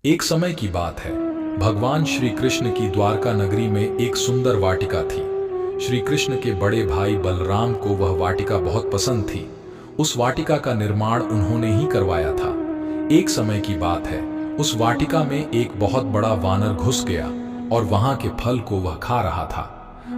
एक समय की बात है। भगवान श्री कृष्ण की द्वारका नगरी में एक सुंदर वाटिका थी। श्री कृष्ण के बड़े भाई बलराम को वह वाटिका बहुत पसंद थी। उस वाटिका का निर्माण उन्होंने ही करवाया था। एक समय की बात है, उस वाटिका में एक बहुत बड़ा वानर घुस गया और वहां के फल को वह खा रहा था।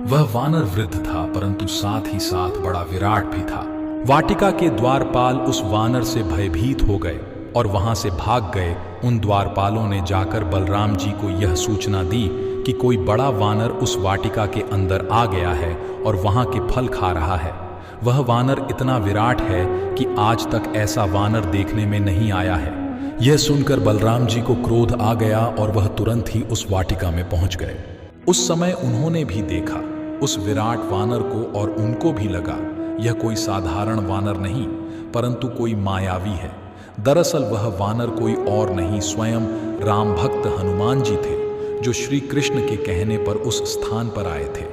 वह वानर वृद्ध था, परंतु साथ ही साथ बड़ा विराट भी था। वाटिका के द्वारपाल उस वानर से भयभीत हो गए और वहां से भाग गए। उन द्वारपालों ने जाकर बलराम जी को यह सूचना दी कि कोई बड़ा वानर उस वाटिका के अंदर आ गया है और वहां के फल खा रहा है। वह वानर इतना विराट है कि आज तक ऐसा वानर देखने में नहीं आया है। यह सुनकर बलराम जी को क्रोध आ गया और वह तुरंत ही उस वाटिका में पहुंच गए। उस समय उन्होंने भी देखा उस विराट वानर को और उनको भी लगा यह कोई साधारण वानर नहीं, परंतु कोई मायावी है। दरअसल वह वानर कोई और नहीं, स्वयं राम भक्त हनुमान जी थे, जो श्री कृष्ण के कहने पर उस स्थान पर आए थे।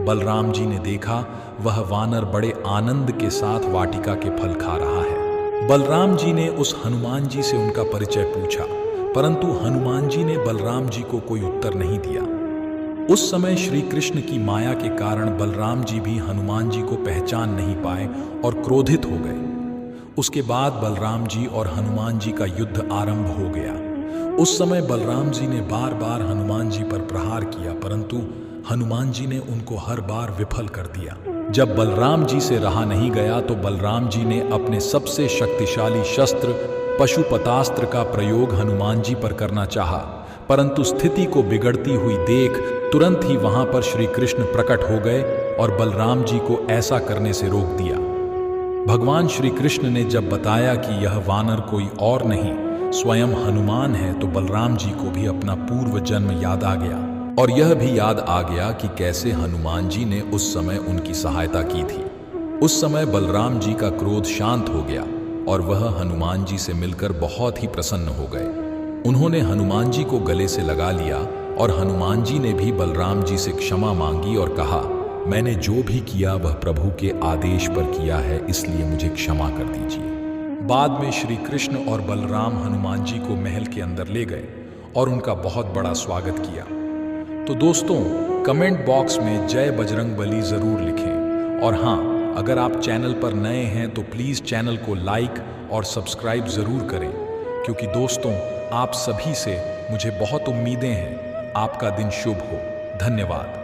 बलराम जी ने देखा वह वानर बड़े आनंद के साथ वाटिका के फल खा रहा है। बलराम जी ने उस हनुमान जी से उनका परिचय पूछा, परंतु हनुमान जी ने बलराम जी को कोई उत्तर नहीं दिया। उस समय श्री कृष्ण की माया के कारण बलराम जी भी हनुमान जी को पहचान नहीं पाए और क्रोधित हो गए। उसके बाद बलराम जी और हनुमान जी का युद्ध आरंभ हो गया। उस समय बलराम जी ने बार बार हनुमान जी पर प्रहार किया, परंतु हनुमान जी ने उनको हर बार विफल कर दिया। जब बलराम जी से रहा नहीं गया तो बलराम जी ने अपने सबसे शक्तिशाली शस्त्र पशुपतास्त्र का प्रयोग हनुमान जी पर करना चाहा, परंतु स्थिति को बिगड़ती हुई देख तुरंत ही वहां पर श्री कृष्ण प्रकट हो गए और बलराम जी को ऐसा करने से रोक दिया। भगवान श्री कृष्ण ने जब बताया कि यह वानर कोई और नहीं स्वयं हनुमान है, तो बलराम जी को भी अपना पूर्व जन्म याद आ गया और यह भी याद आ गया कि कैसे हनुमान जी ने उस समय उनकी सहायता की थी। उस समय बलराम जी का क्रोध शांत हो गया और वह हनुमान जी से मिलकर बहुत ही प्रसन्न हो गए। उन्होंने हनुमान जी को गले से लगा लिया और हनुमान जी ने भी बलराम जी से क्षमा मांगी और कहा, मैंने जो भी किया वह प्रभु के आदेश पर किया है, इसलिए मुझे क्षमा कर दीजिए। बाद में श्री कृष्ण और बलराम हनुमान जी को महल के अंदर ले गए और उनका बहुत बड़ा स्वागत किया। तो दोस्तों, कमेंट बॉक्स में जय बजरंगबली जरूर लिखें और हाँ, अगर आप चैनल पर नए हैं तो प्लीज़ चैनल को लाइक और सब्सक्राइब ज़रूर करें, क्योंकि दोस्तों आप सभी से मुझे बहुत उम्मीदें हैं। आपका दिन शुभ हो। धन्यवाद।